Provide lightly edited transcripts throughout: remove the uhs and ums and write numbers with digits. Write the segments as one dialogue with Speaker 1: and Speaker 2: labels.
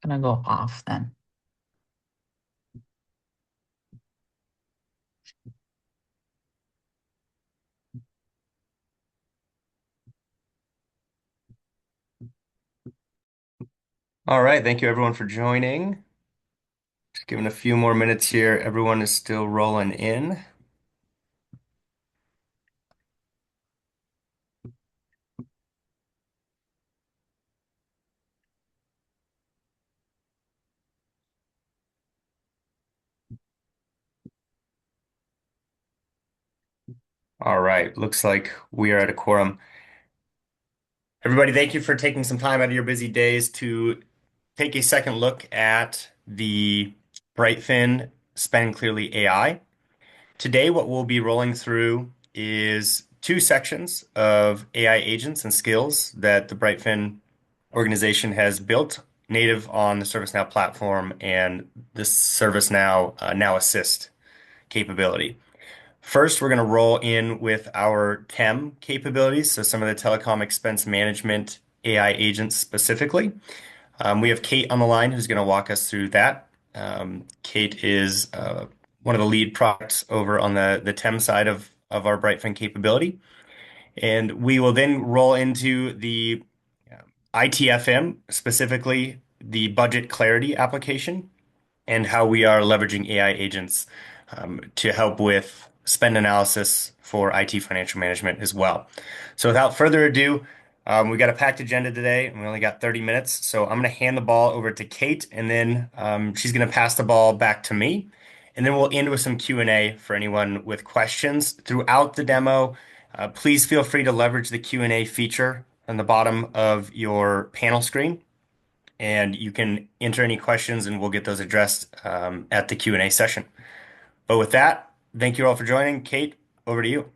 Speaker 1: Gonna go off then.
Speaker 2: All right, thank you everyone for joining. Just giving a few more minutes here. Everyone is still rolling in. All right, looks like we are at a quorum. Everybody, thank you for taking some time out of your busy days to take a second look at the Brightfin Spend Clearly AI. Today, what we'll be rolling through is two sections of AI agents and skills that the Brightfin organization has built native on the ServiceNow platform and the ServiceNow Now Assist capability. First, we're going to roll in with our TEM capabilities, so some of the telecom expense management AI agents specifically. We have Kate on the line who's going to walk us through that. Kate is one of the lead products over on the TEM side of our Brightfin capability. And we will then roll into the ITFM, specifically the budget clarity application, and how we are leveraging AI agents to help with spend analysis for IT financial management as well. So without further ado, we got a packed agenda today, and we only got 30 minutes. So I'm going to hand the ball over to Kate, and then she's going to pass the ball back to me. And then we'll end with some Q&A for anyone with questions throughout the demo. Please feel free to leverage the Q&A feature on the bottom of your panel screen, and you can enter any questions and we'll get those addressed at the Q&A session. But with that, thank you all for joining. Kate, over to you.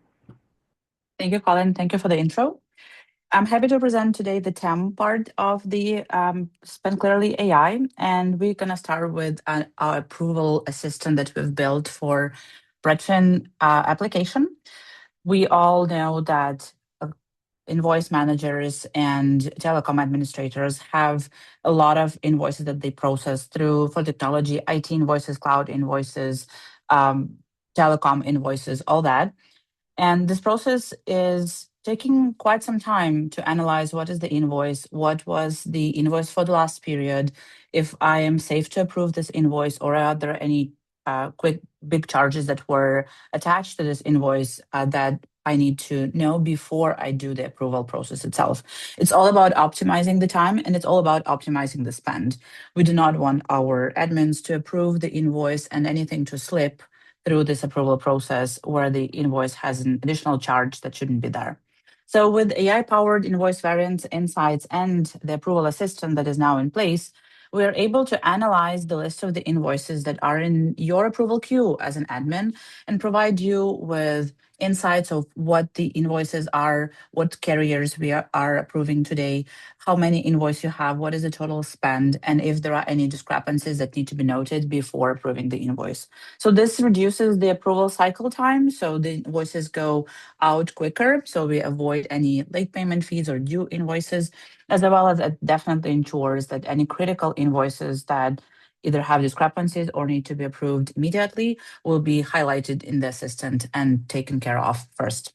Speaker 1: Thank you, Colin. Thank you for the intro. I'm happy to present today the TEM part of the Spend Clearly AI, and we're going to start with our approval assistant that we've built for Brightfin application. We all know that invoice managers and telecom administrators have a lot of invoices that they process through for technology, IT invoices, cloud invoices, um, telecom invoices, all that. And this process is taking quite some time to analyze what is the invoice, what was the invoice for the last period, if I am safe to approve this invoice, or are there any quick big charges that were attached to this invoice that I need to know before I do the approval process itself. It's all about optimizing the time, and it's all about optimizing the spend. We do not want our admins to approve the invoice and anything to slip through this approval process where the invoice has an additional charge that shouldn't be there. So with AI-powered invoice variants, insights, and the approval assistant that is now in place, we are able to analyze the list of the invoices that are in your approval queue as an admin and provide you with insights of what the invoices are, what carriers we are approving today, how many invoices you have, what is the total spend, and if there are any discrepancies that need to be noted before approving the invoice. So this reduces the approval cycle time, so the invoices go out quicker, so we avoid any late payment fees or due invoices, as well as it definitely ensures that any critical invoices that either have discrepancies or need to be approved immediately will be highlighted in the assistant and taken care of first.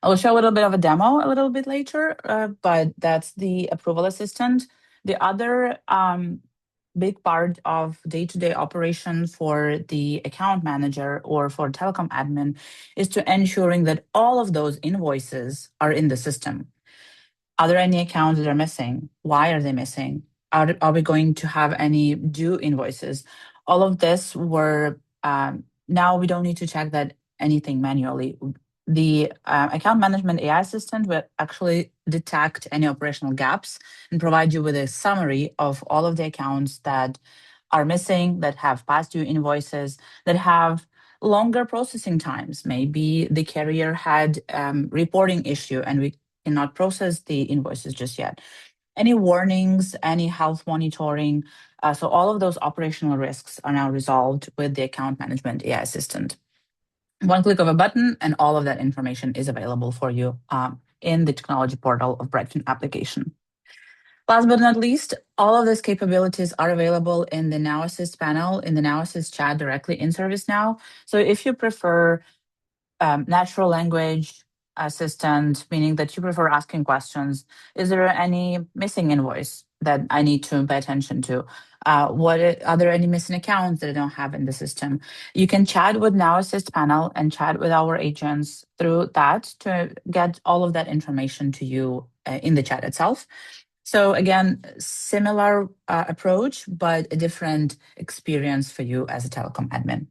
Speaker 1: I will show a little bit of a demo a little bit later, but that's the approval assistant. The other big part of day-to-day operation for the account manager or for telecom admin is to ensuring that all of those invoices are in the system. Are there any accounts that are missing? Why are they missing? Are we going to have any due invoices? All of this were now we don't need to check that anything manually. The account management AI assistant will actually detect any operational gaps and provide you with a summary of all of the accounts that are missing, that have past due invoices, that have longer processing times. Maybe the carrier had reporting issue and we cannot process the invoices just yet. Any warnings, any health monitoring. So all of those operational risks are now resolved with the account management AI assistant. One click of a button and all of that information is available for you in the technology portal of Brightfin application. Last but not least, all of these capabilities are available in the Now Assist panel, in the Now Assist chat directly in ServiceNow. So if you prefer natural language assistant, meaning that you prefer asking questions. Is there any missing invoice that I need to pay attention to? Are there any missing accounts that I don't have in the system? You can chat with Now Assist panel and chat with our agents through that to get all of that information to you in the chat itself. So again, similar approach, but a different experience for you as a telecom admin.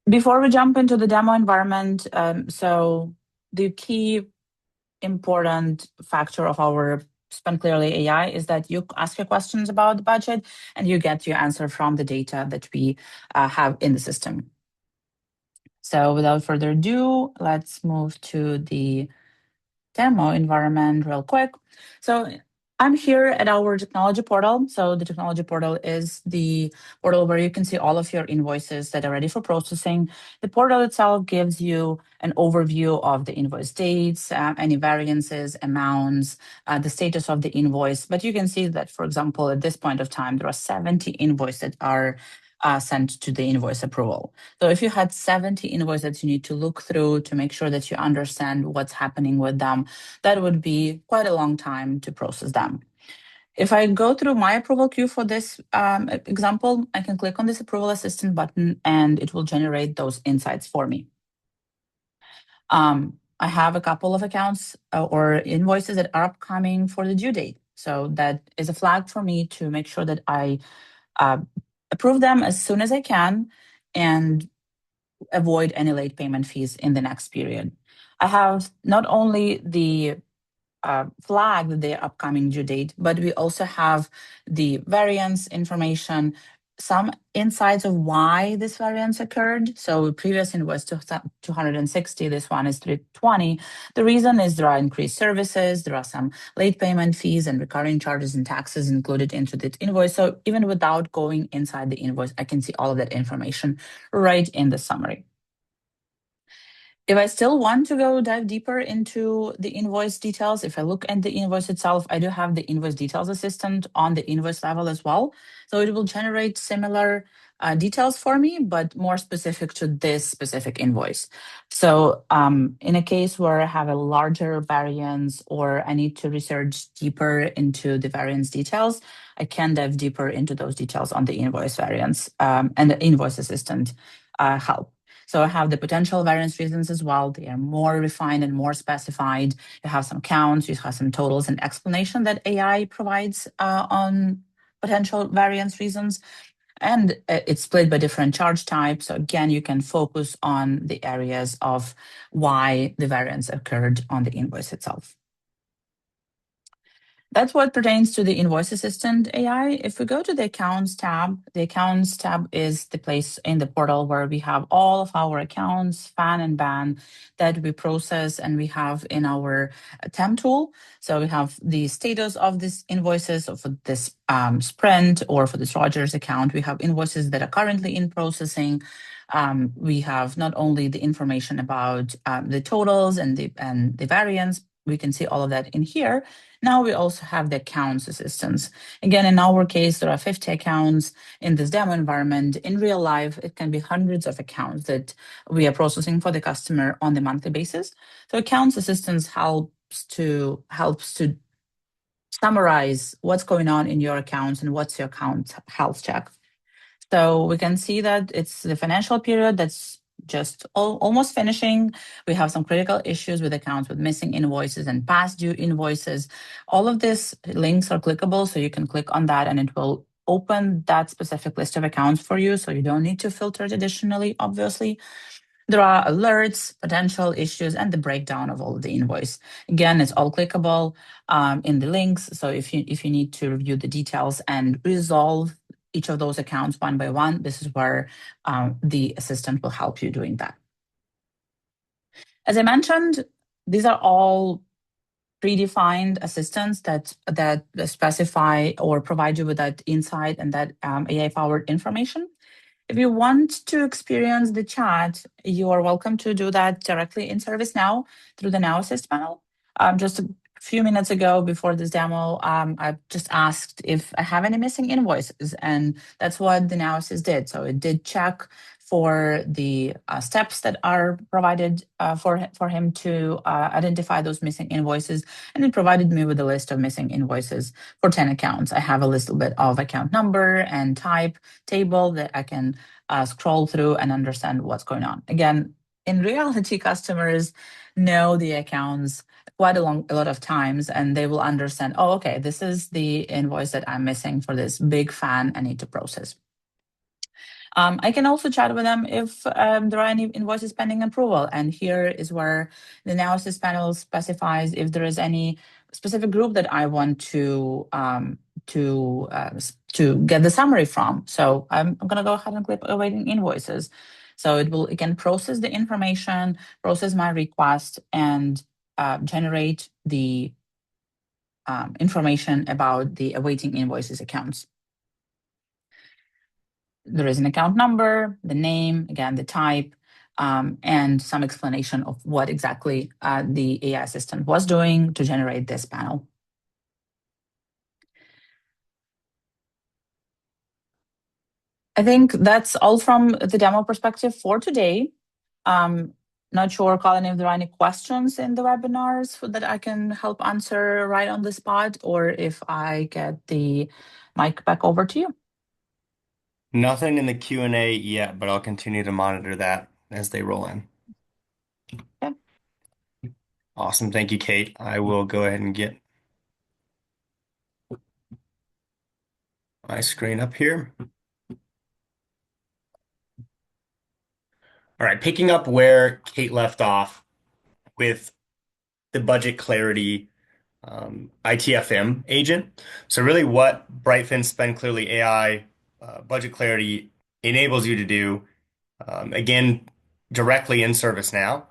Speaker 1: Before we jump into the demo environment, so the key important factor of our Spend Clearly AI is that you ask your questions about the budget and you get your answer from the data that we have in the system. So without further ado, let's move to the demo environment real quick. So I'm here at our technology portal. So the technology portal is the portal where you can see all of your invoices that are ready for processing. The portal itself gives you an overview of the invoice dates, any variances, amounts, the status of the invoice. But you can see that, for example, at this point of time, there are 70 invoices that are sent to the invoice approval. So if you had 70 invoices that you need to look through to make sure that you understand what's happening with them, that would be quite a long time to process them. If I go through my approval queue for this example, I can click on this approval assistant button and it will generate those insights for me. I have a couple of accounts or invoices that are upcoming for the due date. So that is a flag for me to make sure that I approve them as soon as I can and avoid any late payment fees in the next period. I have not only the flag the upcoming due date, but we also have the variance information, some insights of why this variance occurred. So previous invoice 260, this one is 320. The reason is there are increased services, there are some late payment fees and recurring charges and taxes included into the invoice. So even without going inside the invoice, I can see all of that information right in the summary. If I still want to go dive deeper into the invoice details, if I look at the invoice itself, I do have the invoice details assistant on the invoice level as well. So it will generate similar details for me, but more specific to this specific invoice. So in a case where I have a larger variance or I need to research deeper into the variance details, I can dive deeper into those details on the invoice variance and the invoice assistant help. So I have the potential variance reasons as well. They are more refined and more specified. You have some counts, you have some totals and explanation that AI provides on potential variance reasons. And it's split by different charge types. So again, you can focus on the areas of why the variance occurred on the invoice itself. That's what pertains to the Invoice Assistant AI. If we go to the Accounts tab, the Accounts tab is the place in the portal where we have all of our accounts, FAN and BAN, that we process and we have in our temp tool. So we have the status of these invoices. So for this Sprint or for this Rogers account, we have invoices that are currently in processing. We have not only the information about the totals and the variance, we can see all of that in here. Now we also have the accounts assistance. Again, in our case, there are 50 accounts in this demo environment. In real life, it can be hundreds of accounts that we are processing for the customer on the monthly basis. So accounts assistance helps to summarize what's going on in your accounts and what's your account health check. So we can see that it's the financial period that's just almost finishing. We have some critical issues with accounts with missing invoices and past due invoices. All of these links are clickable, so you can click on that and it will open that specific list of accounts for you. So you don't need to filter it additionally, obviously. There are alerts, potential issues, and the breakdown of all of the invoice. Again, it's all clickable in the links. So if you need to review the details and resolve each of those accounts one by one, this is where the assistant will help you doing that. As I mentioned, these are all predefined assistants that specify or provide you with that insight and that AI-powered information. If you want to experience the chat, you are welcome to do that directly in ServiceNow through the Now Assist panel. Just a few minutes ago before this demo, I just asked if I have any missing invoices, and that's what the analysis did. So it did check for the steps that are provided for him to identify those missing invoices, and it provided me with a list of missing invoices for 10 accounts. I have a little bit of account number and type table that I can scroll through and understand what's going on. Again, in reality, customers know the accounts quite a lot of times, and they will understand, oh, okay, this is the invoice that I'm missing for this big fan I need to process. I can also chat with them if there are any invoices pending approval. And here is where the analysis panel specifies if there is any specific group that I want to get the summary from. So I'm going to go ahead and click awaiting invoices. So it can process the information, process my request, and generate the information about the awaiting invoices accounts. There is an account number, the name, again, the type, and some explanation of what exactly the AI assistant was doing to generate this panel. I think that's all from the demo perspective for today. Not sure, Colin, if there are any questions in the webinars that I can help answer right on the spot, or if I get the mic back over to you.
Speaker 2: Nothing in the Q&A yet, but I'll continue to monitor that as they roll in.
Speaker 1: Okay.
Speaker 2: Awesome. Thank you, Kate. I will go ahead and get my screen up here. All right, picking up where Kate left off with the budget clarity ITFM agent. So really what Brightfin Spend Clearly AI budget clarity enables you to do, again, directly in ServiceNow,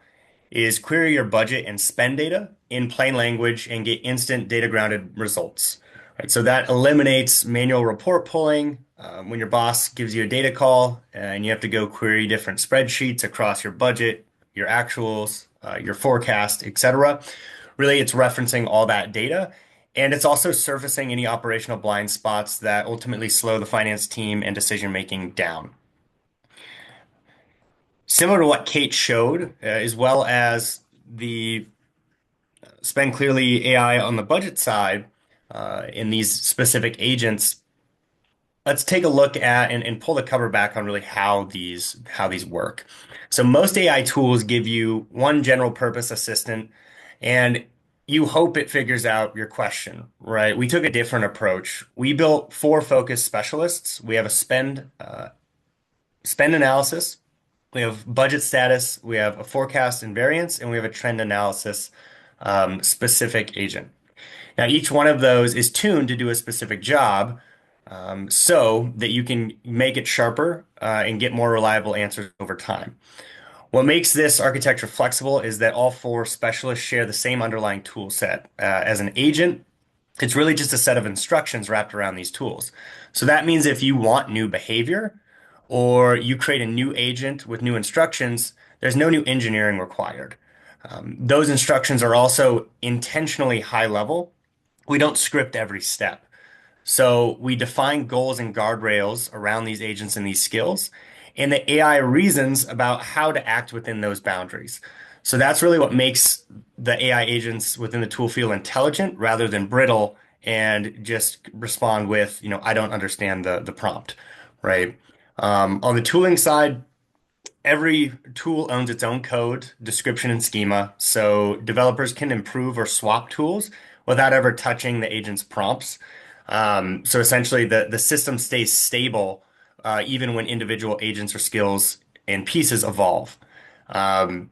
Speaker 2: is query your budget and spend data in plain language and get instant data grounded results. Right? So that eliminates manual report pulling when your boss gives you a data call and you have to go query different spreadsheets across your budget, your actuals, your forecast, etc. Really, it's referencing all that data. And it's also surfacing any operational blind spots that ultimately slow the finance team and decision making down. Similar to what Kate showed, as well as the Spend Clearly AI on the budget side in these specific agents, let's take a look at and pull the cover back on really how these work. So most AI tools give you one general purpose assistant, and you hope it figures out your question, right? We took a different approach. We built four focus specialists. We have a spend analysis, we have budget status, we have a forecast and variance, and we have a trend analysis specific agent. Now, each one of those is tuned to do a specific job so that you can make it sharper and get more reliable answers over time. What makes this architecture flexible is that all four specialists share the same underlying tool set. As an agent, it's really just a set of instructions wrapped around these tools. So that means if you want new behavior or you create a new agent with new instructions, there's no new engineering required. Those instructions are also intentionally high level. We don't script every step. So we define goals and guardrails around these agents and these skills, and the AI reasons about how to act within those boundaries. So that's really what makes the AI agents within the tool feel intelligent rather than brittle and just respond with, I don't understand the prompt, right? On the tooling side, every tool owns its own code, description, and schema, so developers can improve or swap tools without ever touching the agent's prompts. So essentially, the system stays stable even when individual agents or skills and pieces evolve. Um,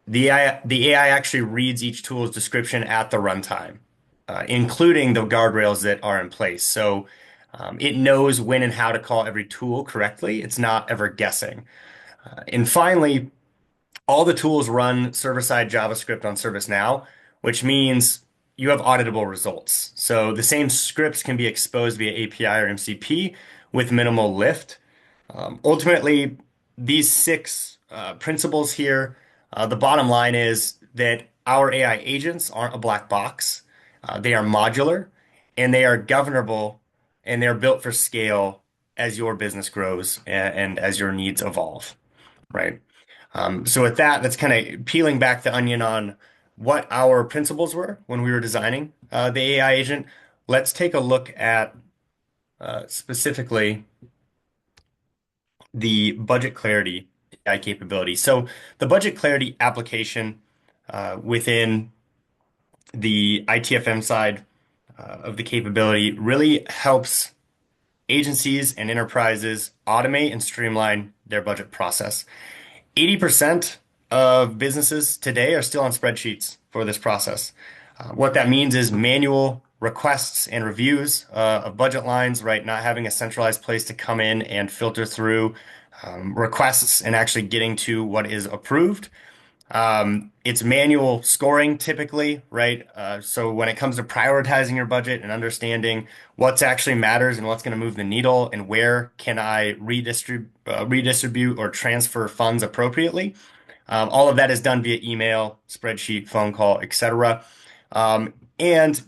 Speaker 2: the AI actually reads each tool's description at the runtime, including the guardrails that are in place. So it knows when and how to call every tool correctly. It's not ever guessing. And finally, all the tools run server-side JavaScript on ServiceNow, which means you have auditable results. So the same scripts can be exposed via API or MCP with minimal lift. Ultimately, these six principles here, the bottom line is that our AI agents aren't a black box. They are modular and they are governable and they're built for scale as your business grows and as your needs evolve, right? So with that, that's kind of peeling back the onion on what our principles were when we were designing the AI agent. Let's take a look at specifically the budget clarity AI capability. So the budget clarity application within the ITFM side of the capability really helps agencies and enterprises automate and streamline their budget process. 80% of businesses today are still on spreadsheets for this process. What that means is manual requests and reviews of budget lines, right? Not having a centralized place to come in and filter through requests and actually getting to what is approved. It's manual scoring typically, right? So when it comes to prioritizing your budget and understanding what's actually matters and what's going to move the needle and where can I redistribute or transfer funds appropriately, all of that is done via email, spreadsheet, phone call, etc. And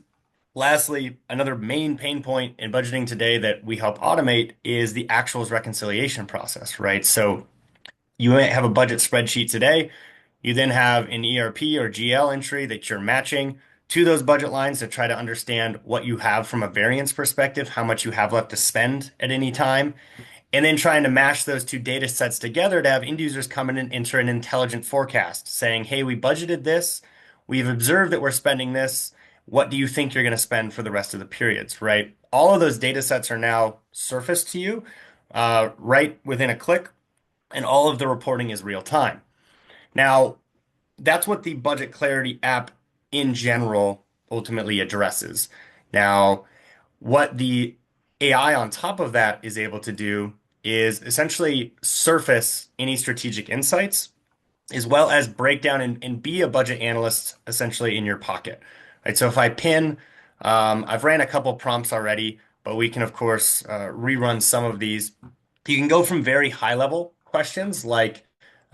Speaker 2: lastly, another main pain point in budgeting today that we help automate is the actuals reconciliation process, right? So you might have a budget spreadsheet today. You then have an ERP or GL entry that you're matching to those budget lines to try to understand what you have from a variance perspective, how much you have left to spend at any time, and then trying to mash those two data sets together to have end users come in and enter an intelligent forecast saying, hey, we budgeted this. We've observed that we're spending this. What do you think you're going to spend for the rest of the periods, right? All of those data sets are now surfaced to you right within a click, and all of the reporting is real time. Now, that's what the budget clarity app in general ultimately addresses. Now, what the AI on top of that is able to do is essentially surface any strategic insights as well as break down and be a budget analyst essentially in your pocket. Right. So if I pin, I've ran a couple prompts already, but we can of course rerun some of these. You can go from very high level questions like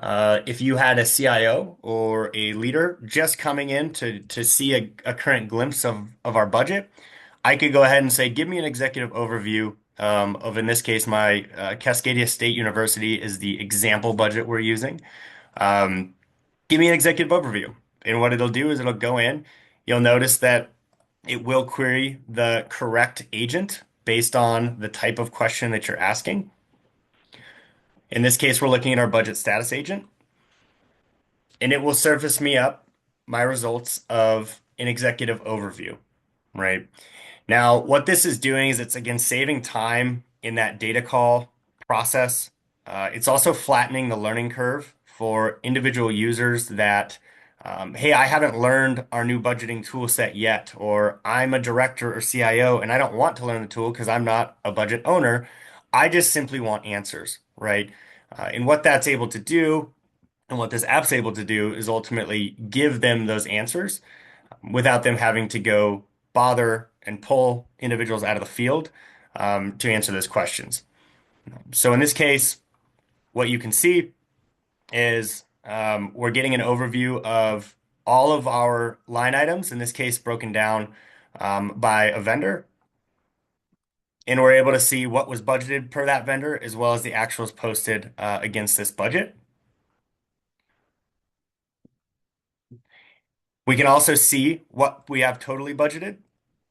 Speaker 2: if you had a CIO or a leader just coming in to see a current glimpse of our budget, I could go ahead and say, give me an executive overview of, in this case, my Cascadia State University is the example budget we're using. Um, Give me an executive overview. And what it'll do is it'll go in. You'll notice that it will query the correct agent based on the type of question that you're asking. In this case, we're looking at our budget status agent, and it will surface me up my results of an executive overview, right? Now, what this is doing is it's again saving time in that data call process. It's also flattening the learning curve for individual users that, hey, I haven't learned our new budgeting tool set yet, or I'm a director or CIO and I don't want to learn the tool because I'm not a budget owner. I just simply want answers, right? And what that's able to do, and what this app's able to do, is ultimately give them those answers without them having to go bother and pull individuals out of the field to answer those questions. So in this case, what you can see is we're getting an overview of all of our line items, in this case broken down by a vendor. And we're able to see what was budgeted per that vendor as well as the actuals posted against this budget. We can also see what we have totally budgeted,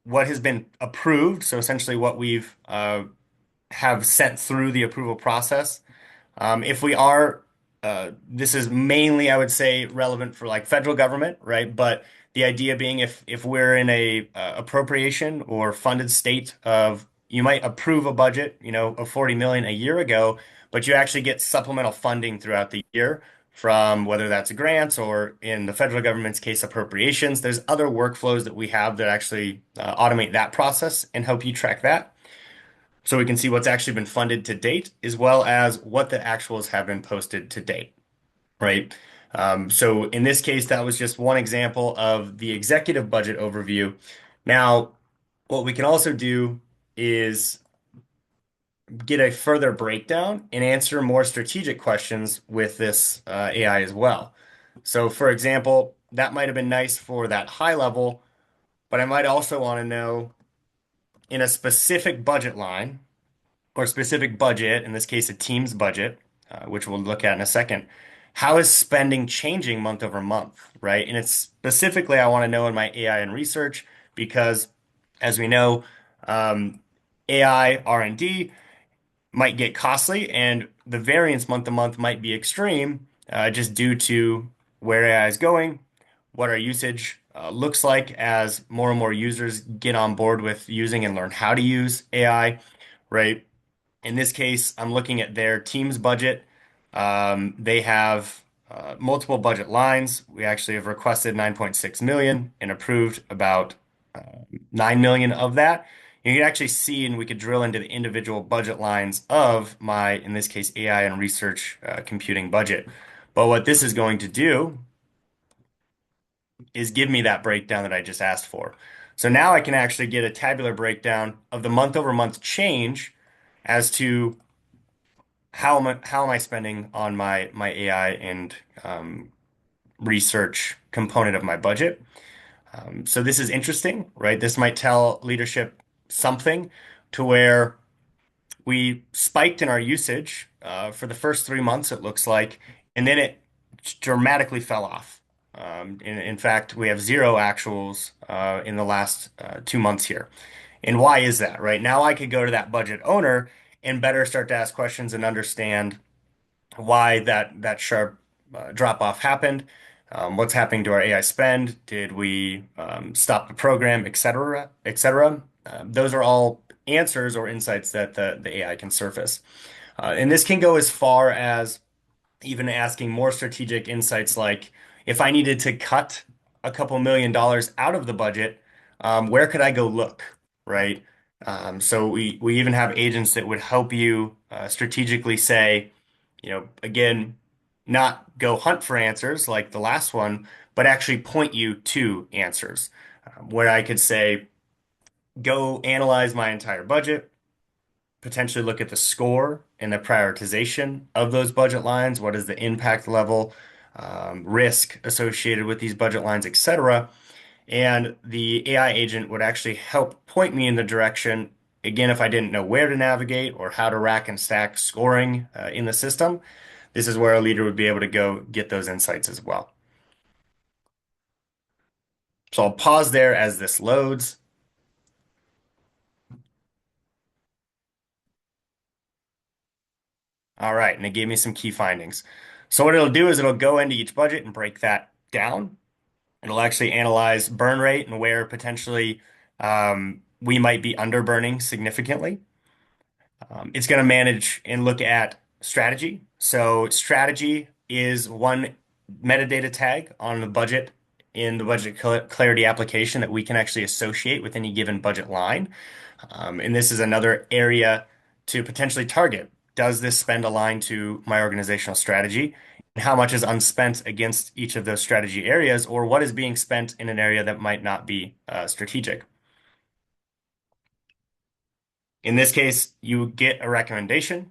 Speaker 2: what has been approved, so essentially what we've have sent through the approval process. If we are, this is mainly, I would say, relevant for like federal government, right? But the idea being if we're in a appropriation or funded state of you might approve a budget, of 40 million a year ago, but you actually get supplemental funding throughout the year from whether that's grants or in the federal government's case, appropriations. There's other workflows that we have that actually automate that process and help you track that. So we can see what's actually been funded to date, as well as what the actuals have been posted to date, right? So in this case, that was just one example of the executive budget overview. Now, what we can also do is get a further breakdown and answer more strategic questions with this AI as well. So, for example, that might have been nice for that high level, but I might also want to know in a specific budget line or specific budget, in this case, a team's budget, which we'll look at in a second, how is spending changing month over month, right? And it's specifically, I want to know in my AI and research because, as we know, AI R&D might get costly, and the variance month to month might be extreme, just due to where AI is going, what our usage looks like as more and more users get on board with using and learn how to use AI, right? In this case, I'm looking at their team's budget. They have multiple budget lines. We actually have requested 9.6 million and approved about 9 million of that. You can actually see, and we could drill into the individual budget lines of my, in this case, AI and research computing budget. But what this is going to do is give me that breakdown that I just asked for. So now I can actually get a tabular breakdown of the month over month change as to how am I spending on my AI and research component of my budget. So this is interesting, right? This might tell leadership something to where we spiked in our usage for the first 3 months, it looks like, and then it dramatically fell off. In fact, we have zero actuals in the last 2 months here. And why is that, right? Now I could go to that budget owner and better start to ask questions and understand why that sharp drop off happened, what's happening to our AI spend, did we stop the program, et cetera, et cetera. Those are all answers or insights that the AI can surface. And this can go as far as even asking more strategic insights like if I needed to cut a couple $1 million out of the budget, where could I go look, right? So we even have agents that would help you strategically say, again, not go hunt for answers like the last one, but actually point you to answers. Where I could say, go analyze my entire budget, potentially look at the score and the prioritization of those budget lines. What is the impact level, risk associated with these budget lines, et cetera. And the AI agent would actually help point me in the direction, again, if I didn't know where to navigate or how to rack and stack scoring in the system. This is where a leader would be able to go get those insights as well. So I'll pause there as this loads. All right, and it gave me some key findings. So what it'll do is it'll go into each budget and break that down. It'll actually analyze burn rate and where potentially we might be under burning significantly. It's going to manage and look at strategy. So strategy is one metadata tag on the budget in the budget clarity application that we can actually associate with any given budget line. And this is another area to potentially target. Does this spend align to my organizational strategy? And how much is unspent against each of those strategy areas, or what is being spent in an area that might not be strategic? In this case, you get a recommendation,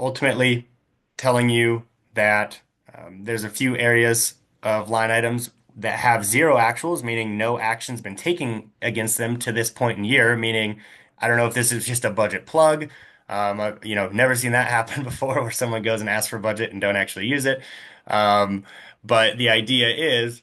Speaker 2: ultimately telling you that there's a few areas of line items that have zero actuals, meaning no action's been taken against them to this point in year, meaning I don't know if this is just a budget plug. I've, never seen that happen before where someone goes and asks for budget and don't actually use it. Um, but the idea is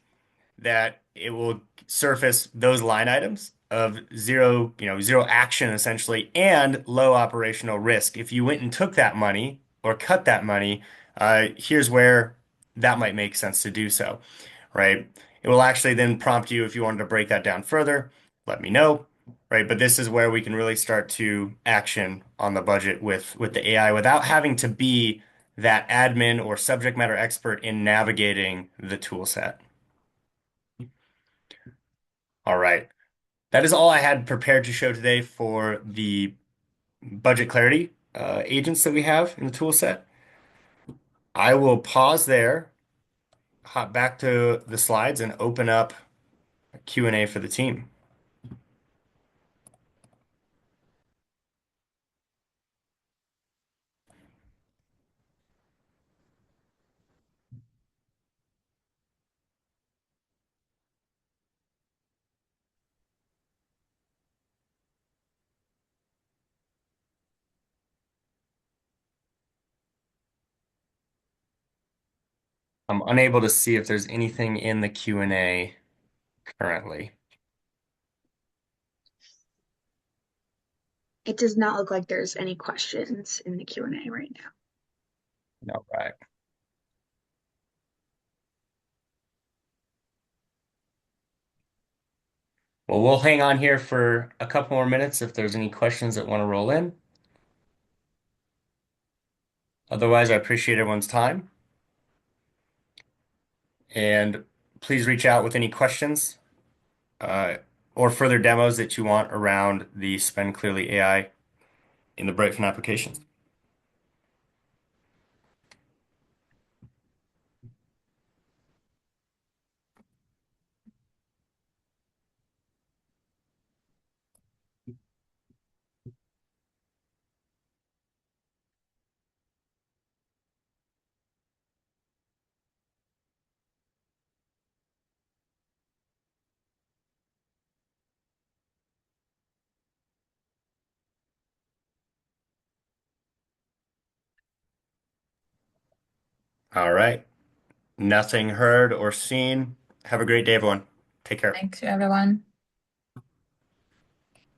Speaker 2: that it will surface those line items of zero, zero action essentially, and low operational risk. If you went and took that money or cut that money, here's where that might make sense to do so, right? It will actually then prompt you if you wanted to break that down further, let me know, right? But this is where we can really start to action on the budget with the AI without having to be that admin or subject matter expert in navigating the tool set. All right. That is all I had prepared to show today for the budget clarity agents that we have in the tool set. I will pause there, hop back to the slides, and open up a Q&A for the team. I'm unable to see if there's anything in the Q&A currently.
Speaker 3: It does not look like there's any questions in the Q&A right now.
Speaker 2: No, right. Well, we'll hang on here for a couple more minutes if there's any questions that want to roll in. Otherwise, I appreciate everyone's time. And please reach out with any questions uh, or further demos that you want around the Spend Clearly AI in the Brightfin application. All right. Nothing heard or seen. Have a great day, everyone. Take care.
Speaker 1: Thanks, everyone.